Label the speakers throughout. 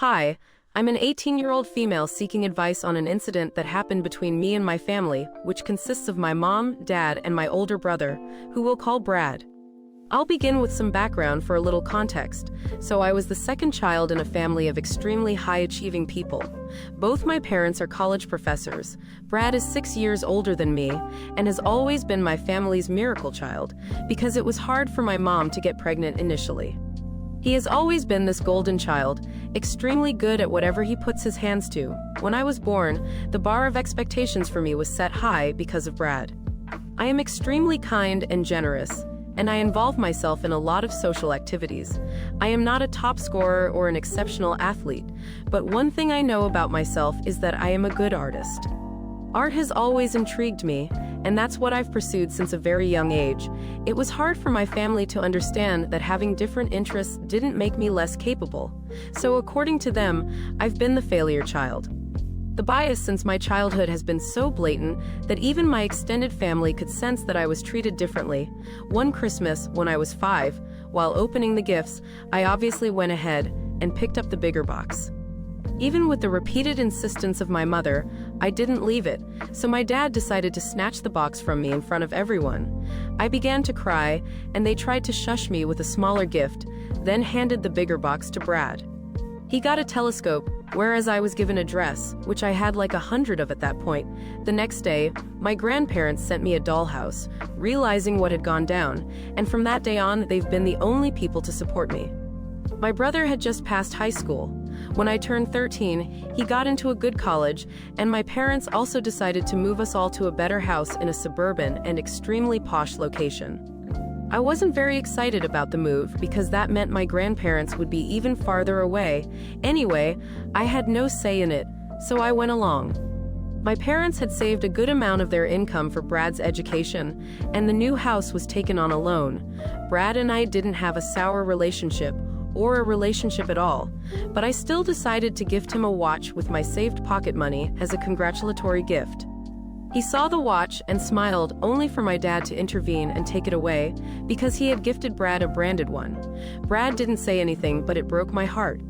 Speaker 1: Hi, I'm an 18-year-old female seeking advice on an incident that happened between me and my family, which consists of my mom, dad, and my older brother, who we'll call Brad. I'll begin with some background for a little context. So I was the second child in a family of extremely high-achieving people. Both my parents are college professors. Brad is 6 years older than me and has always been my family's miracle child because it was hard for my mom to get pregnant initially. He has always been this golden child, extremely good at whatever he puts his hands to. When I was born, the bar of expectations for me was set high because of Brad. I am extremely kind and generous, and I involve myself in a lot of social activities. I am not a top scorer or an exceptional athlete, but one thing I know about myself is that I am a good artist. Art has always intrigued me, and that's what I've pursued since a very young age. It was hard for my family to understand that having different interests didn't make me less capable. So according to them, I've been the failure child. The bias since my childhood has been so blatant that even my extended family could sense that I was treated differently. One Christmas, when I was 5, while opening the gifts, I obviously went ahead and picked up the bigger box. Even with the repeated insistence of my mother, I didn't leave it, so my dad decided to snatch the box from me in front of everyone. I began to cry, and they tried to shush me with a smaller gift, then handed the bigger box to Brad. He got a telescope, whereas I was given a dress, which I had like 100 of at that point. The next day, my grandparents sent me a dollhouse, realizing what had gone down, and from that day on, they've been the only people to support me. My brother had just passed high school. When I turned 13, he got into a good college, and my parents also decided to move us all to a better house in a suburban and extremely posh location. I wasn't very excited about the move because that meant my grandparents would be even farther away. Anyway, I had no say in it, so I went along. My parents had saved a good amount of their income for Brad's education, and the new house was taken on a loan. Brad and I didn't have a sour relationship, or a relationship at all, but I still decided to gift him a watch with my saved pocket money as a congratulatory gift. He saw the watch and smiled, only for my dad to intervene and take it away, because he had gifted Brad a branded one. Brad didn't say anything, but it broke my heart.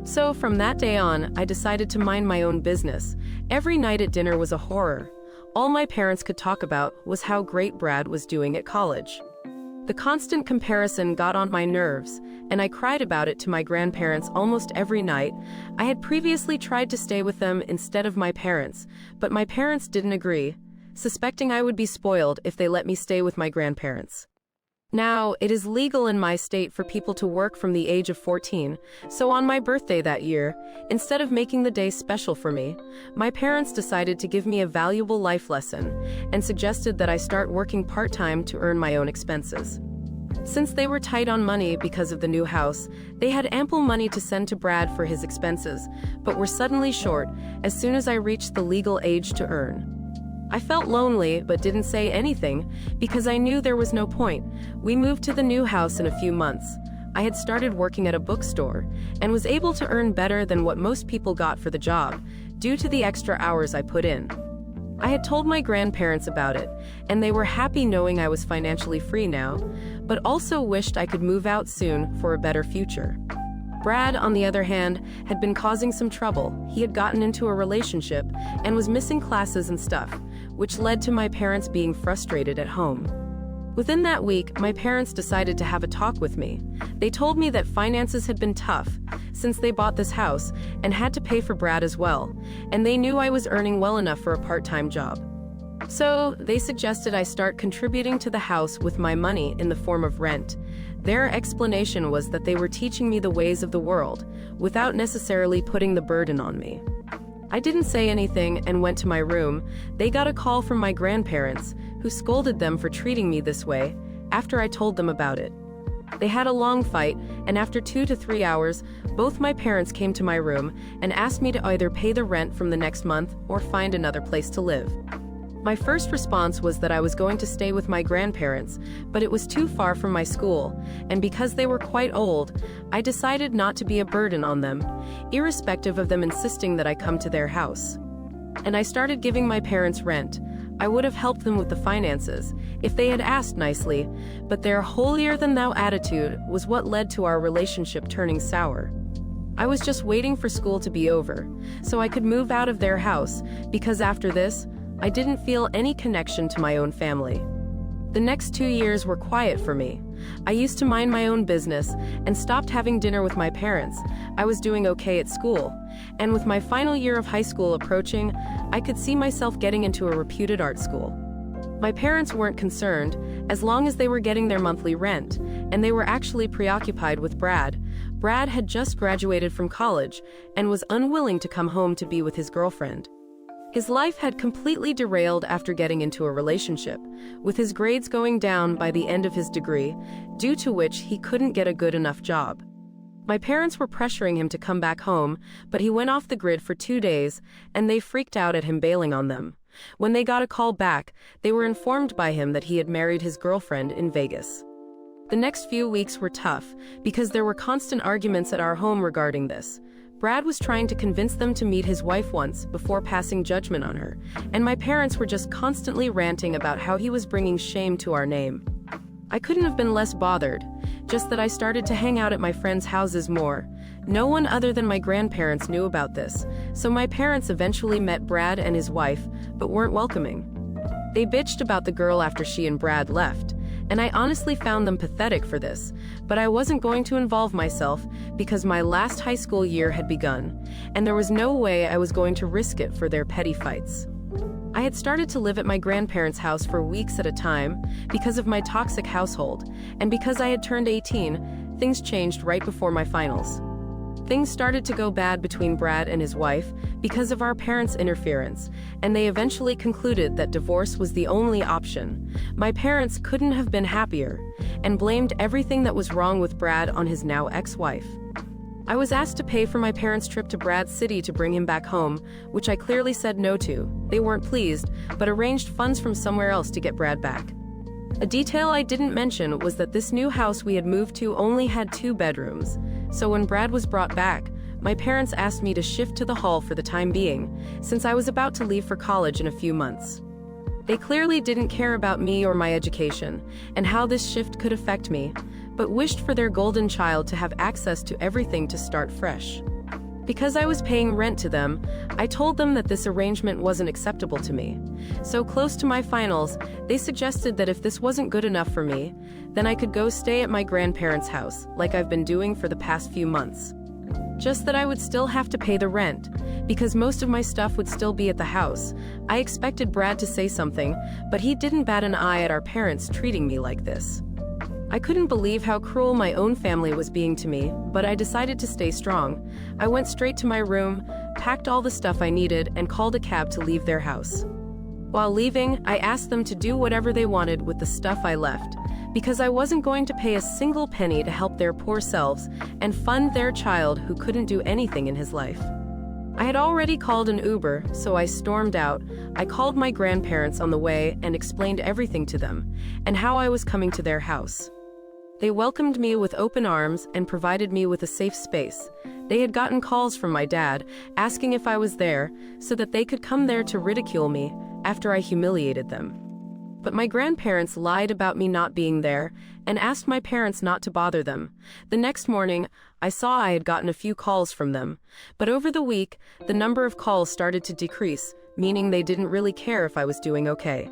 Speaker 1: So from that day on, I decided to mind my own business. Every night at dinner was a horror. All my parents could talk about was how great Brad was doing at college. The constant comparison got on my nerves, and I cried about it to my grandparents almost every night. I had previously tried to stay with them instead of my parents, but my parents didn't agree, suspecting I would be spoiled if they let me stay with my grandparents. Now, it is legal in my state for people to work from the age of 14, so on my birthday that year, instead of making the day special for me, my parents decided to give me a valuable life lesson and suggested that I start working part-time to earn my own expenses. Since they were tight on money because of the new house, they had ample money to send to Brad for his expenses, but were suddenly short as soon as I reached the legal age to earn. I felt lonely, but didn't say anything because I knew there was no point. We moved to the new house in a few months. I had started working at a bookstore and was able to earn better than what most people got for the job, due to the extra hours I put in. I had told my grandparents about it, and they were happy knowing I was financially free now, but also wished I could move out soon for a better future. Brad, on the other hand, had been causing some trouble. He had gotten into a relationship and was missing classes and stuff, which led to my parents being frustrated at home. Within that week, my parents decided to have a talk with me. They told me that finances had been tough since they bought this house and had to pay for Brad as well, and they knew I was earning well enough for a part-time job. So they suggested I start contributing to the house with my money in the form of rent. Their explanation was that they were teaching me the ways of the world, without necessarily putting the burden on me. I didn't say anything and went to my room. They got a call from my grandparents, who scolded them for treating me this way, after I told them about it. They had a long fight, and after 2 to 3 hours, both my parents came to my room and asked me to either pay the rent from the next month or find another place to live. My first response was that I was going to stay with my grandparents, but it was too far from my school, and because they were quite old, I decided not to be a burden on them, irrespective of them insisting that I come to their house. And I started giving my parents rent. I would have helped them with the finances, if they had asked nicely, but their holier-than-thou attitude was what led to our relationship turning sour. I was just waiting for school to be over, so I could move out of their house, because after this, I didn't feel any connection to my own family. The next 2 years were quiet for me. I used to mind my own business and stopped having dinner with my parents. I was doing okay at school, and with my final year of high school approaching, I could see myself getting into a reputed art school. My parents weren't concerned, as long as they were getting their monthly rent, and they were actually preoccupied with Brad. Brad had just graduated from college and was unwilling to come home to be with his girlfriend. His life had completely derailed after getting into a relationship, with his grades going down by the end of his degree, due to which he couldn't get a good enough job. My parents were pressuring him to come back home, but he went off the grid for 2 days, and they freaked out at him bailing on them. When they got a call back, they were informed by him that he had married his girlfriend in Vegas. The next few weeks were tough, because there were constant arguments at our home regarding this. Brad was trying to convince them to meet his wife once before passing judgment on her, and my parents were just constantly ranting about how he was bringing shame to our name. I couldn't have been less bothered, just that I started to hang out at my friends' houses more. No one other than my grandparents knew about this, so my parents eventually met Brad and his wife, but weren't welcoming. They bitched about the girl after she and Brad left, and I honestly found them pathetic for this, but I wasn't going to involve myself because my last high school year had begun, and there was no way I was going to risk it for their petty fights. I had started to live at my grandparents' house for weeks at a time because of my toxic household, and because I had turned 18, things changed right before my finals. Things started to go bad between Brad and his wife because of our parents' interference, and they eventually concluded that divorce was the only option. My parents couldn't have been happier, and blamed everything that was wrong with Brad on his now ex-wife. I was asked to pay for my parents' trip to Brad's city to bring him back home, which I clearly said no to. They weren't pleased, but arranged funds from somewhere else to get Brad back. A detail I didn't mention was that this new house we had moved to only had 2 bedrooms. So when Brad was brought back, my parents asked me to shift to the hall for the time being, since I was about to leave for college in a few months. They clearly didn't care about me or my education, and how this shift could affect me, but wished for their golden child to have access to everything to start fresh. Because I was paying rent to them, I told them that this arrangement wasn't acceptable to me. So close to my finals, they suggested that if this wasn't good enough for me, then I could go stay at my grandparents' house, like I've been doing for the past few months. Just that I would still have to pay the rent, because most of my stuff would still be at the house. I expected Brad to say something, but he didn't bat an eye at our parents treating me like this. I couldn't believe how cruel my own family was being to me, but I decided to stay strong. I went straight to my room, packed all the stuff I needed, and called a cab to leave their house. While leaving, I asked them to do whatever they wanted with the stuff I left, because I wasn't going to pay a single penny to help their poor selves and fund their child who couldn't do anything in his life. I had already called an Uber, so I stormed out. I called my grandparents on the way and explained everything to them, and how I was coming to their house. They welcomed me with open arms and provided me with a safe space. They had gotten calls from my dad, asking if I was there, so that they could come there to ridicule me after I humiliated them. But my grandparents lied about me not being there, and asked my parents not to bother them. The next morning, I saw I had gotten a few calls from them, but over the week, the number of calls started to decrease, meaning they didn't really care if I was doing okay.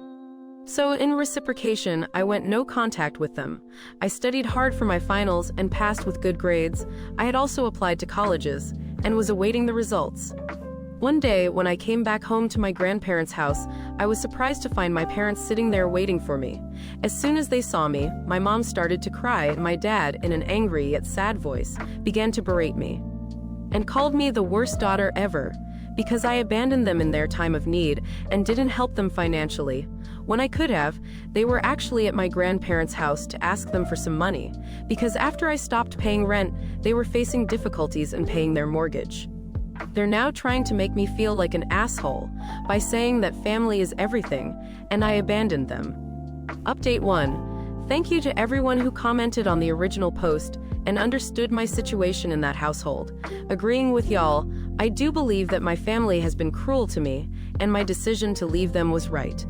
Speaker 1: So in reciprocation, I went no contact with them. I studied hard for my finals and passed with good grades. I had also applied to colleges and was awaiting the results. One day, when I came back home to my grandparents' house, I was surprised to find my parents sitting there waiting for me. As soon as they saw me, my mom started to cry, and my dad, in an angry yet sad voice, began to berate me and called me the worst daughter ever, because I abandoned them in their time of need and didn't help them financially. When I could have, they were actually at my grandparents' house to ask them for some money, because after I stopped paying rent, they were facing difficulties in paying their mortgage. They're now trying to make me feel like an asshole by saying that family is everything, and I abandoned them. Update 1. Thank you to everyone who commented on the original post and understood my situation in that household. Agreeing with y'all, I do believe that my family has been cruel to me, and my decision to leave them was right.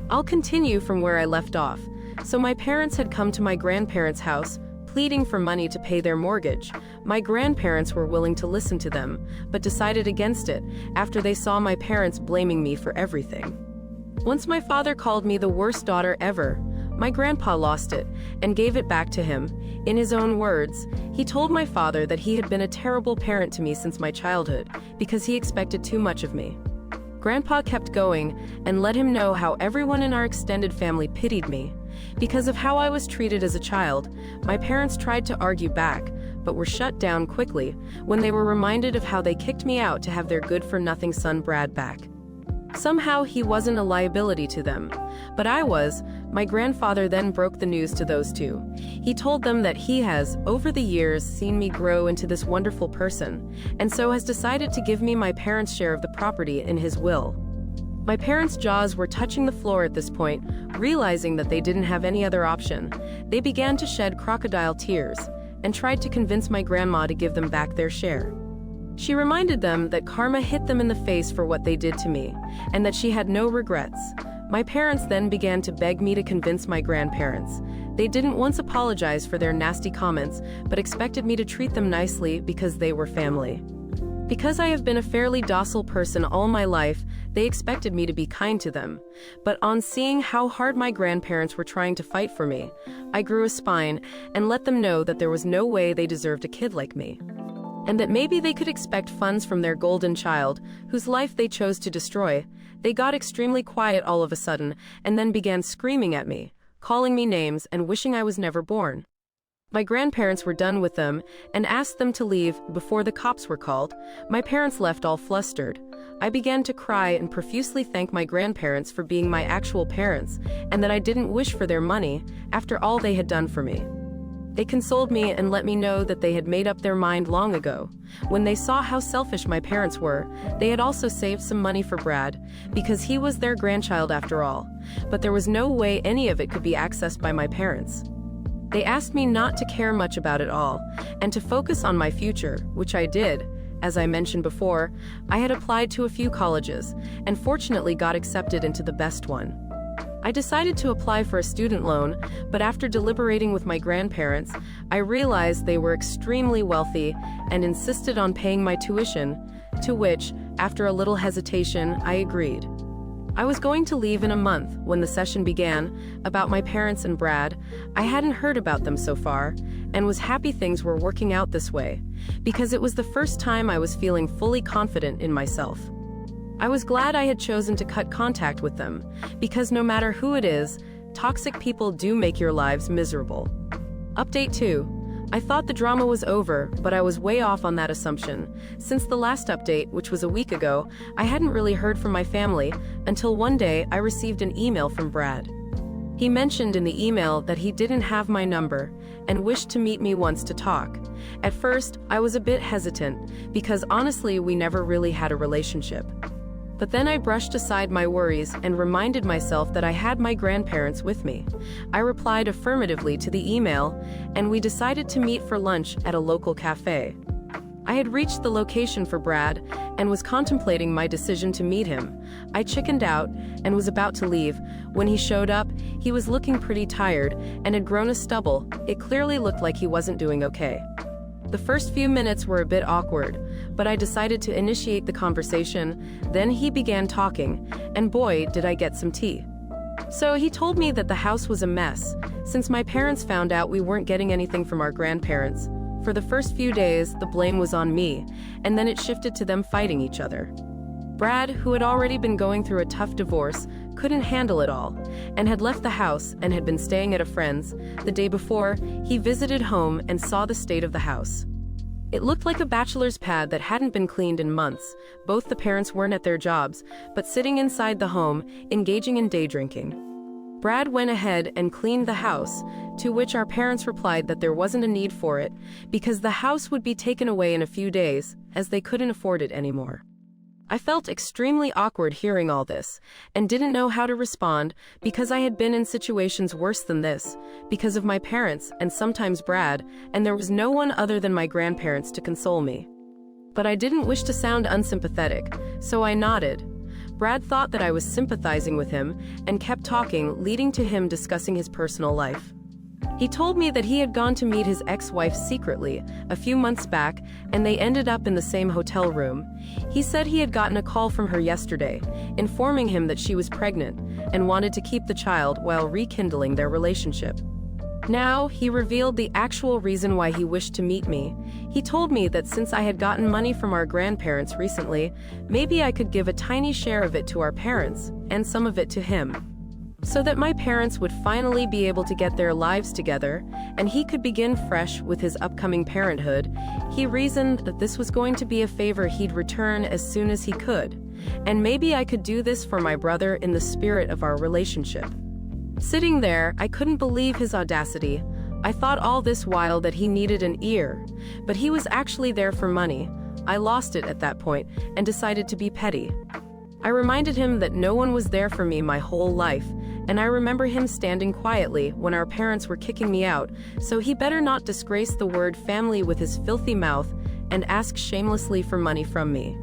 Speaker 1: I'll continue from where I left off. So my parents had come to my grandparents' house, pleading for money to pay their mortgage. My grandparents were willing to listen to them, but decided against it after they saw my parents blaming me for everything. Once my father called me the worst daughter ever. My grandpa lost it and gave it back to him. In his own words, he told my father that he had been a terrible parent to me since my childhood because he expected too much of me. Grandpa kept going and let him know how everyone in our extended family pitied me. Because of how I was treated as a child, my parents tried to argue back, but were shut down quickly when they were reminded of how they kicked me out to have their good-for-nothing son Brad back. Somehow he wasn't a liability to them, but I was. My grandfather then broke the news to those two. He told them that he has, over the years, seen me grow into this wonderful person, and so has decided to give me my parents' share of the property in his will. My parents' jaws were touching the floor at this point, realizing that they didn't have any other option. They began to shed crocodile tears and tried to convince my grandma to give them back their share. She reminded them that karma hit them in the face for what they did to me, and that she had no regrets. My parents then began to beg me to convince my grandparents. They didn't once apologize for their nasty comments, but expected me to treat them nicely because they were family. Because I have been a fairly docile person all my life, they expected me to be kind to them. But on seeing how hard my grandparents were trying to fight for me, I grew a spine and let them know that there was no way they deserved a kid like me, and that maybe they could expect funds from their golden child, whose life they chose to destroy. They got extremely quiet all of a sudden, and then began screaming at me, calling me names and wishing I was never born. My grandparents were done with them, and asked them to leave before the cops were called. My parents left all flustered. I began to cry and profusely thank my grandparents for being my actual parents, and that I didn't wish for their money, after all they had done for me. They consoled me and let me know that they had made up their mind long ago. When they saw how selfish my parents were, they had also saved some money for Brad, because he was their grandchild after all. But there was no way any of it could be accessed by my parents. They asked me not to care much about it all, and to focus on my future, which I did. As I mentioned before, I had applied to a few colleges, and fortunately got accepted into the best one. I decided to apply for a student loan, but after deliberating with my grandparents, I realized they were extremely wealthy and insisted on paying my tuition, to which, after a little hesitation, I agreed. I was going to leave in a month when the session began. About my parents and Brad, I hadn't heard about them so far, and was happy things were working out this way, because it was the first time I was feeling fully confident in myself. I was glad I had chosen to cut contact with them, because no matter who it is, toxic people do make your lives miserable. Update 2. I thought the drama was over, but I was way off on that assumption. Since the last update, which was a week ago, I hadn't really heard from my family, until one day I received an email from Brad. He mentioned in the email that he didn't have my number, and wished to meet me once to talk. At first, I was a bit hesitant, because honestly we never really had a relationship. But then I brushed aside my worries and reminded myself that I had my grandparents with me. I replied affirmatively to the email, and we decided to meet for lunch at a local cafe. I had reached the location for Brad and was contemplating my decision to meet him. I chickened out and was about to leave. When he showed up, he was looking pretty tired and had grown a stubble. It clearly looked like he wasn't doing okay. The first few minutes were a bit awkward, but I decided to initiate the conversation. Then he began talking, and boy, did I get some tea. So he told me that the house was a mess, since my parents found out we weren't getting anything from our grandparents. For the first few days, the blame was on me, and then it shifted to them fighting each other. Brad, who had already been going through a tough divorce, couldn't handle it all, and had left the house and had been staying at a friend's. The day before, he visited home and saw the state of the house. It looked like a bachelor's pad that hadn't been cleaned in months. Both the parents weren't at their jobs, but sitting inside the home, engaging in day drinking. Brad went ahead and cleaned the house, to which our parents replied that there wasn't a need for it, because the house would be taken away in a few days, as they couldn't afford it anymore. I felt extremely awkward hearing all this, and didn't know how to respond, because I had been in situations worse than this, because of my parents and sometimes Brad, and there was no one other than my grandparents to console me. But I didn't wish to sound unsympathetic, so I nodded. Brad thought that I was sympathizing with him, and kept talking, leading to him discussing his personal life. He told me that he had gone to meet his ex-wife secretly a few months back, and they ended up in the same hotel room. He said he had gotten a call from her yesterday, informing him that she was pregnant and wanted to keep the child while rekindling their relationship. Now, he revealed the actual reason why he wished to meet me. He told me that since I had gotten money from our grandparents recently, maybe I could give a tiny share of it to our parents, and some of it to him, so that my parents would finally be able to get their lives together, and he could begin fresh with his upcoming parenthood. He reasoned that this was going to be a favor he'd return as soon as he could, and maybe I could do this for my brother in the spirit of our relationship. Sitting there, I couldn't believe his audacity. I thought all this while that he needed an ear, but he was actually there for money. I lost it at that point and decided to be petty. I reminded him that no one was there for me my whole life, and I remember him standing quietly when our parents were kicking me out, so he better not disgrace the word family with his filthy mouth and ask shamelessly for money from me.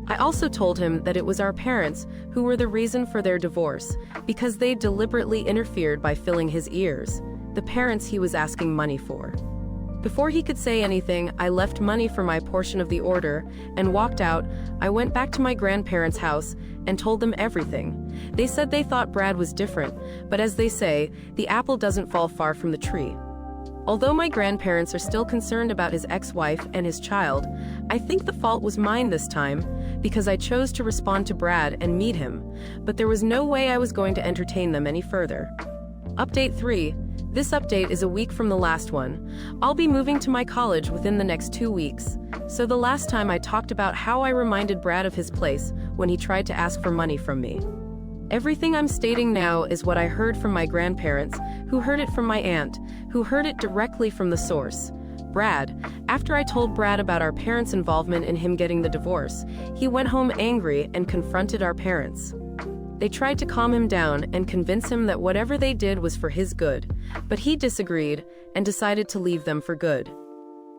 Speaker 1: I also told him that it was our parents who were the reason for their divorce, because they deliberately interfered by filling his ears, the parents he was asking money for. Before he could say anything, I left money for my portion of the order and walked out. I went back to my grandparents' house and told them everything. They said they thought Brad was different, but as they say, the apple doesn't fall far from the tree. Although my grandparents are still concerned about his ex-wife and his child, I think the fault was mine this time, because I chose to respond to Brad and meet him, but there was no way I was going to entertain them any further. Update 3. This update is a week from the last one. I'll be moving to my college within the next 2 weeks. So the last time I talked about how I reminded Brad of his place when he tried to ask for money from me. Everything I'm stating now is what I heard from my grandparents, who heard it from my aunt, who heard it directly from the source. Brad, after I told Brad about our parents' involvement in him getting the divorce, he went home angry and confronted our parents. They tried to calm him down and convince him that whatever they did was for his good, but he disagreed and decided to leave them for good.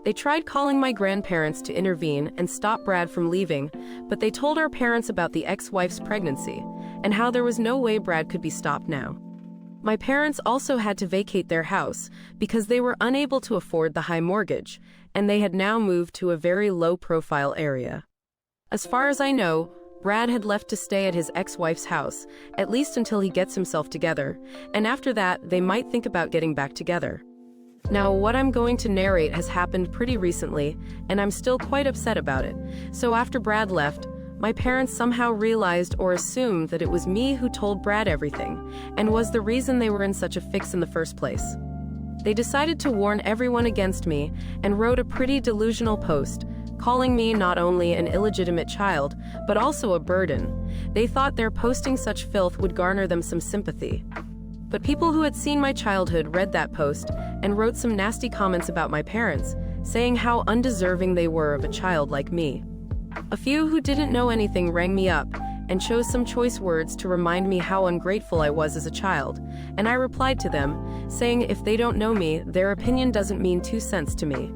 Speaker 1: They tried calling my grandparents to intervene and stop Brad from leaving, but they told our parents about the ex-wife's pregnancy and how there was no way Brad could be stopped now. My parents also had to vacate their house because they were unable to afford the high mortgage, and they had now moved to a very low-profile area. As far as I know, Brad had left to stay at his ex-wife's house, at least until he gets himself together, and after that, they might think about getting back together. Now, what I'm going to narrate has happened pretty recently, and I'm still quite upset about it. So after Brad left, my parents somehow realized or assumed that it was me who told Brad everything, and was the reason they were in such a fix in the first place. They decided to warn everyone against me, and wrote a pretty delusional post, calling me not only an illegitimate child, but also a burden. They thought their posting such filth would garner them some sympathy. But people who had seen my childhood read that post, and wrote some nasty comments about my parents, saying how undeserving they were of a child like me. A few who didn't know anything rang me up, and chose some choice words to remind me how ungrateful I was as a child, and I replied to them, saying if they don't know me, their opinion doesn't mean 2 cents to me.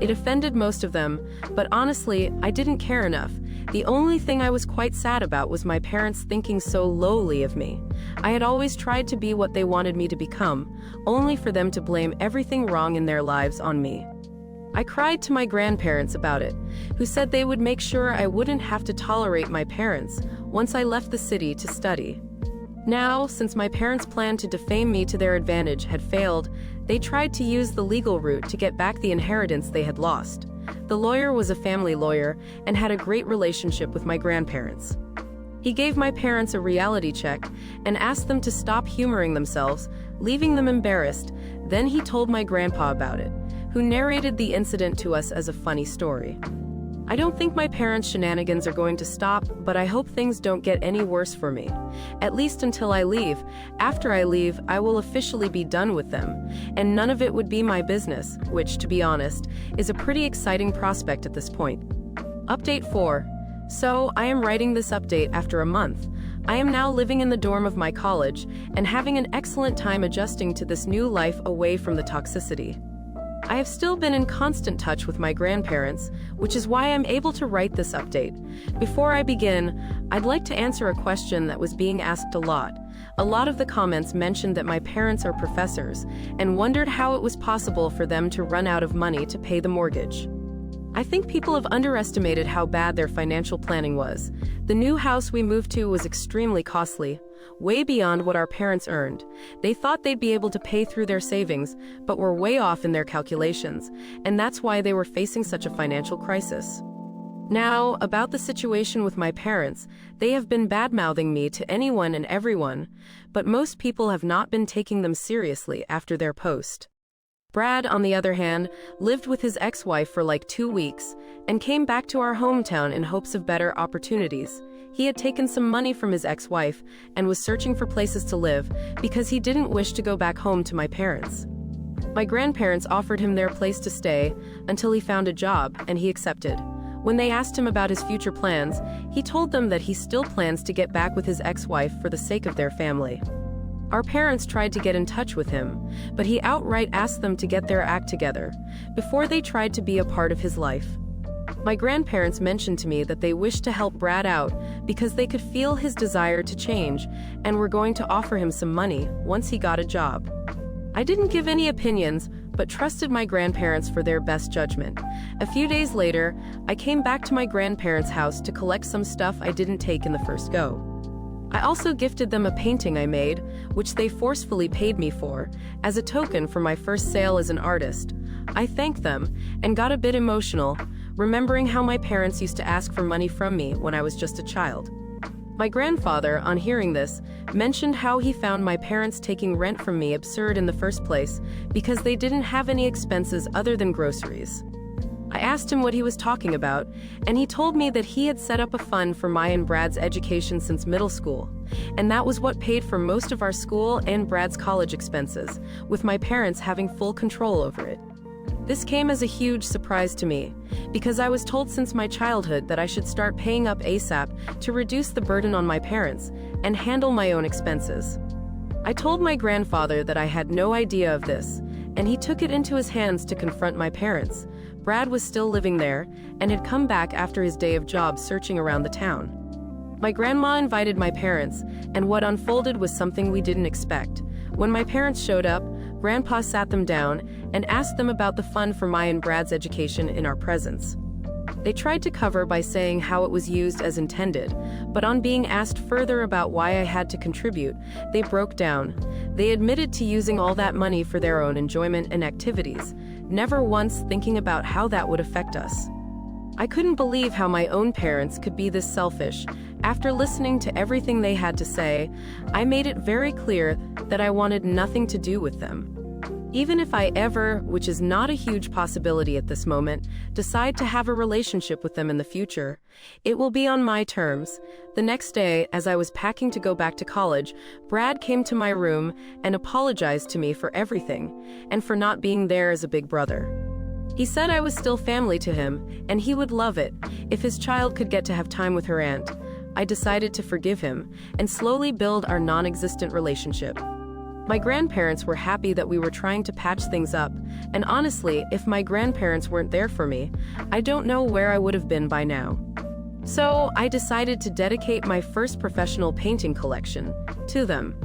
Speaker 1: It offended most of them, but honestly, I didn't care enough. The only thing I was quite sad about was my parents thinking so lowly of me. I had always tried to be what they wanted me to become, only for them to blame everything wrong in their lives on me. I cried to my grandparents about it, who said they would make sure I wouldn't have to tolerate my parents once I left the city to study. Now, since my parents' plan to defame me to their advantage had failed, they tried to use the legal route to get back the inheritance they had lost. The lawyer was a family lawyer and had a great relationship with my grandparents. He gave my parents a reality check and asked them to stop humoring themselves, leaving them embarrassed. Then he told my grandpa about it, who narrated the incident to us as a funny story. I don't think my parents' shenanigans are going to stop, but I hope things don't get any worse for me. At least until I leave. After I leave, I will officially be done with them, and none of it would be my business, which, to be honest, is a pretty exciting prospect at this point. Update 4. So, I am writing this update after a month. I am now living in the dorm of my college, and having an excellent time adjusting to this new life away from the toxicity. I have still been in constant touch with my grandparents, which is why I'm able to write this update. Before I begin, I'd like to answer a question that was being asked a lot. A lot of the comments mentioned that my parents are professors and wondered how it was possible for them to run out of money to pay the mortgage. I think people have underestimated how bad their financial planning was. The new house we moved to was extremely costly, way beyond what our parents earned. They thought they'd be able to pay through their savings, but were way off in their calculations, and that's why they were facing such a financial crisis. Now, about the situation with my parents, they have been bad-mouthing me to anyone and everyone, but most people have not been taking them seriously after their post. Brad, on the other hand, lived with his ex-wife for like 2 weeks and came back to our hometown in hopes of better opportunities. He had taken some money from his ex-wife and was searching for places to live because he didn't wish to go back home to my parents. My grandparents offered him their place to stay until he found a job, and he accepted. When they asked him about his future plans, he told them that he still plans to get back with his ex-wife for the sake of their family. Our parents tried to get in touch with him, but he outright asked them to get their act together before they tried to be a part of his life. My grandparents mentioned to me that they wished to help Brad out because they could feel his desire to change and were going to offer him some money once he got a job. I didn't give any opinions, but trusted my grandparents for their best judgment. A few days later, I came back to my grandparents' house to collect some stuff I didn't take in the first go. I also gifted them a painting I made, which they forcefully paid me for, as a token for my first sale as an artist. I thanked them and got a bit emotional, remembering how my parents used to ask for money from me when I was just a child. My grandfather, on hearing this, mentioned how he found my parents taking rent from me absurd in the first place because they didn't have any expenses other than groceries. I asked him what he was talking about, and he told me that he had set up a fund for my and Brad's education since middle school, and that was what paid for most of our school and Brad's college expenses, with my parents having full control over it. This came as a huge surprise to me, because I was told since my childhood that I should start paying up ASAP to reduce the burden on my parents and handle my own expenses. I told my grandfather that I had no idea of this, and he took it into his hands to confront my parents. Brad was still living there and had come back after his day of job searching around the town. My grandma invited my parents, and what unfolded was something we didn't expect. When my parents showed up, Grandpa sat them down and asked them about the fund for my and Brad's education in our presence. They tried to cover by saying how it was used as intended, but on being asked further about why I had to contribute, they broke down. They admitted to using all that money for their own enjoyment and activities, never once thinking about how that would affect us. I couldn't believe how my own parents could be this selfish. After listening to everything they had to say, I made it very clear that I wanted nothing to do with them. Even if I ever, which is not a huge possibility at this moment, decide to have a relationship with them in the future, it will be on my terms. The next day, as I was packing to go back to college, Brad came to my room and apologized to me for everything, and for not being there as a big brother. He said I was still family to him, and he would love it if his child could get to have time with her aunt. I decided to forgive him and slowly build our non-existent relationship. My grandparents were happy that we were trying to patch things up, and honestly, if my grandparents weren't there for me, I don't know where I would have been by now. So, I decided to dedicate my first professional painting collection to them.